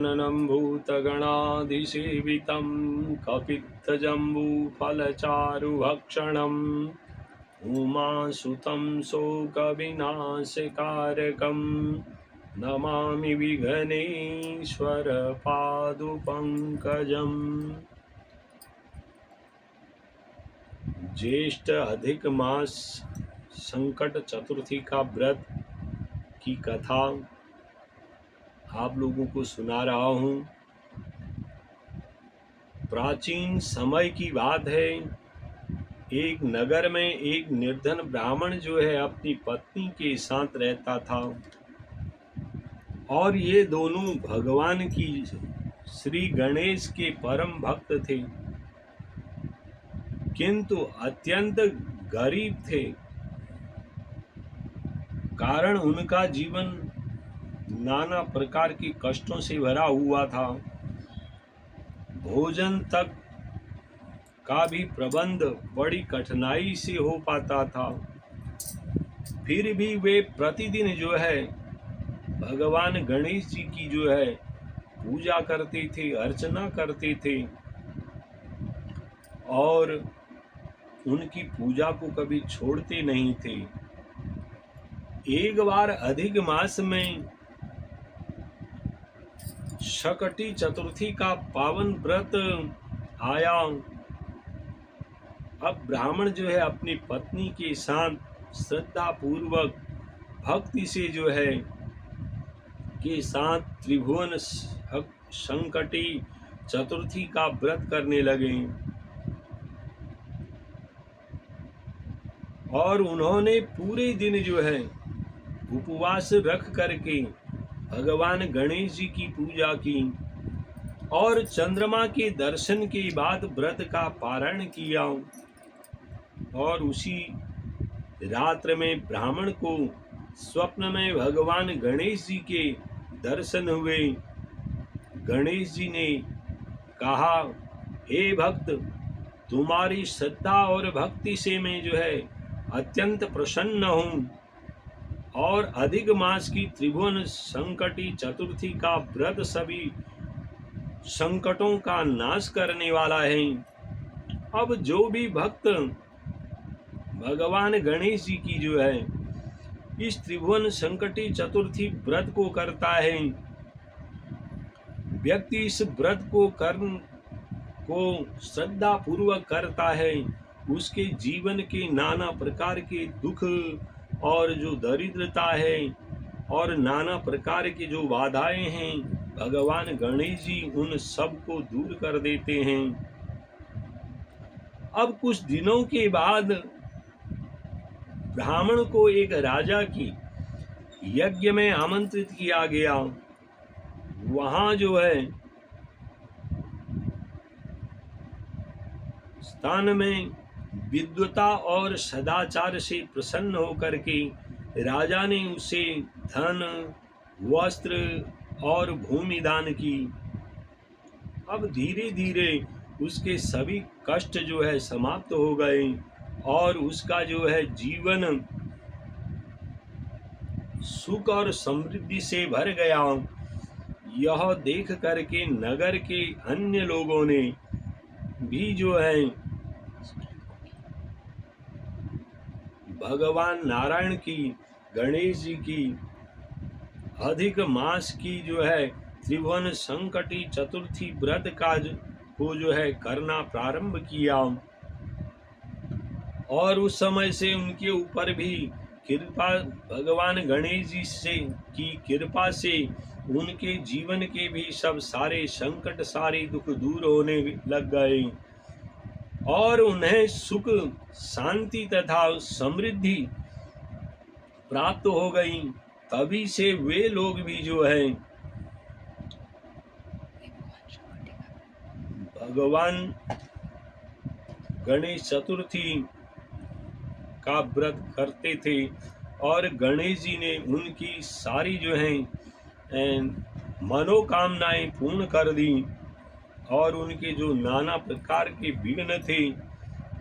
ननं भूतगणाधिसेवितं कपित्थजम्बूफलचारुभक्षणम् उमासुतं शोकविनाशकारकं नमामि विघ्नेश्वरपादुपङ्कजम्। ज्येष्ठ अधिक मास संकट चतुर्थी का व्रत की कथा आप लोगों को सुना रहा हूँ। प्राचीन समय की बात है। एक नगर में एक निर्धन ब्राह्मण जो है अपनी पत्नी के साथ रहता था और ये दोनों भगवान की श्री गणेश के परम भक्त थे, किंतु अत्यंत गरीब थे। कारण उनका जीवन नाना प्रकार के कष्टों से भरा हुआ था। भोजन तक का भी प्रबंध बड़ी कठिनाई से हो पाता था। फिर भी वे प्रतिदिन जो है भगवान गणेश जी की जो है पूजा करते थे, अर्चना करते थे और उनकी पूजा को कभी छोड़ते नहीं थे। एक बार अधिक मास में शकटी चतुर्थी का पावन व्रत आया। अब ब्राह्मण जो है अपनी पत्नी के साथ श्रद्धा पूर्वक भक्ति से जो है के साथ त्रिभुवन संकटी चतुर्थी का व्रत करने लगे और उन्होंने पूरे दिन जो है उपवास रख करके भगवान गणेश जी की पूजा की और चंद्रमा के दर्शन के बाद व्रत का पारण किया। और उसी रात्र में ब्राह्मण को स्वप्न में भगवान गणेश जी के दर्शन हुए। गणेश जी ने कहा, हे भक्त, तुम्हारी श्रद्धा और भक्ति से मैं जो है अत्यंत प्रसन्न हूँ और अधिक मास की त्रिभुवन संकटी चतुर्थी का व्रत सभी संकटों का नाश करने वाला है। अब जो भी भक्त भगवान गणेश जी की जो है इस त्रिभुवन संकटी चतुर्थी व्रत को करता है, व्यक्ति इस व्रत को श्रद्धा पूर्वक करता है, उसके जीवन के नाना प्रकार के दुख और जो दरिद्रता है और नाना प्रकार की जो बाधाएं हैं, भगवान गणेश जी उन सब को दूर कर देते हैं। अब कुछ दिनों के बाद ब्राह्मण को एक राजा की यज्ञ में आमंत्रित किया गया। वहां जो है स्थान में विद्वता और सदाचार से प्रसन्न होकर के राजा ने उसे धन, वस्त्र और भूमि दान की। अब धीरे धीरे उसके सभी कष्ट जो है समाप्त हो गए और उसका जो है जीवन सुख और समृद्धि से भर गया। यह देख करके नगर के अन्य लोगों ने भी जो है भगवान नारायण की, गणेश जी की अधिक मास की जो है त्रिभुवन संकटी चतुर्थी व्रत का को जो है करना प्रारंभ किया और उस समय से उनके ऊपर भी कृपा, भगवान गणेश जी से की कृपा से उनके जीवन के भी सब सारे संकट, सारे दुख दूर होने लग गए और उन्हें सुख, शांति तथा समृद्धि प्राप्त हो गई। तभी से वे लोग भी जो है भगवान गणेश चतुर्थी का व्रत करते थे और गणेश जी ने उनकी सारी जो है मनोकामनाएं पूर्ण कर दी और उनके जो नाना प्रकार के विघ्न थे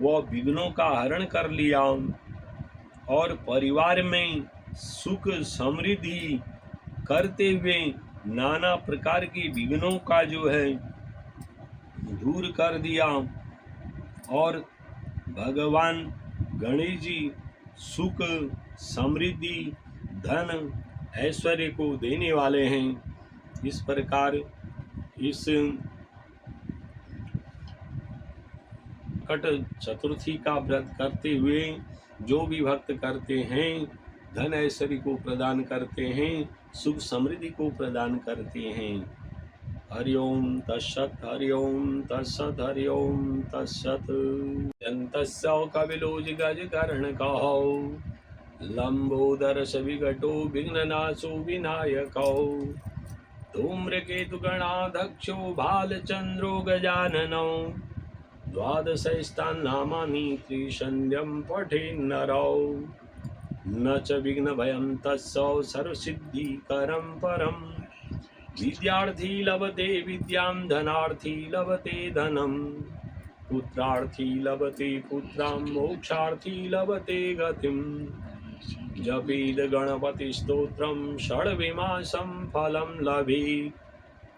वह विघ्नों का हरण कर लिया और परिवार में सुख समृद्धि करते हुए नाना प्रकार के विघ्नों का जो है दूर कर दिया और भगवान गणेश जी सुख, समृद्धि, धन, ऐश्वर्य को देने वाले हैं। इस प्रकार इस कट चतुर्थी का व्रत करते हुए जो भी भक्त करते हैं, धन ऐश्वर्य को प्रदान करते हैं, सुख समृद्धि को प्रदान करते हैं। हरि ओम तत्सत, हरि ओम तत्सत, हरि ओम तत्सत। यन्तस्य कपिलो जिगजकर्णकौ लम्बोदर विघटो विघ्ननाशो विनायकौ धूम्रकेतुगणाध्यक्षो भालचन्द्रो गजाननौ द्वादशैस्तान्नामानि त्रिसन्ध्यं पठेन्नरौ न च विघ्नभयं तस्य सर्वसिद्धिकरं परम् विद्यार्थी लभते विद्यां धनार्थी लभते धनम् पुत्रार्थी लभते पुत्रां मोक्षार्थी लभते गतिम् जपेद गणपति स्तोत्रं षड्विमासं फलं लभेत्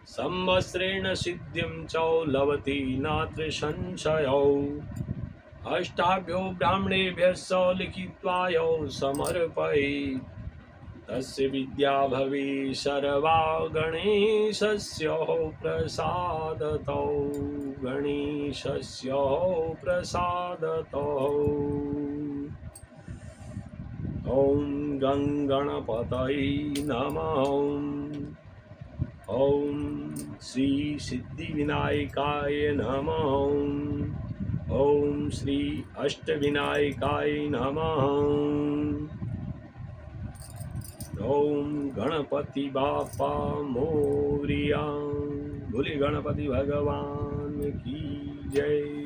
संवत्सरेण सिद्धिं च लभते नात्र संशयो अष्टाभ्यो ब्राह्मणेभ्यः लिखित्वा यो समर्पयेत् तस्य विद्या भवे सर्वा गणेशस्य प्रसादतो गणेशस्य प्रसादतो। ॐ गं गणपतये नमः। ॐ श्री सिद्धिविनायकाय नमः। ॐ श्री अष्टविनायकाय नमः। ओम गणपति बापा मोरिया। बोले गणपति भगवान की जय।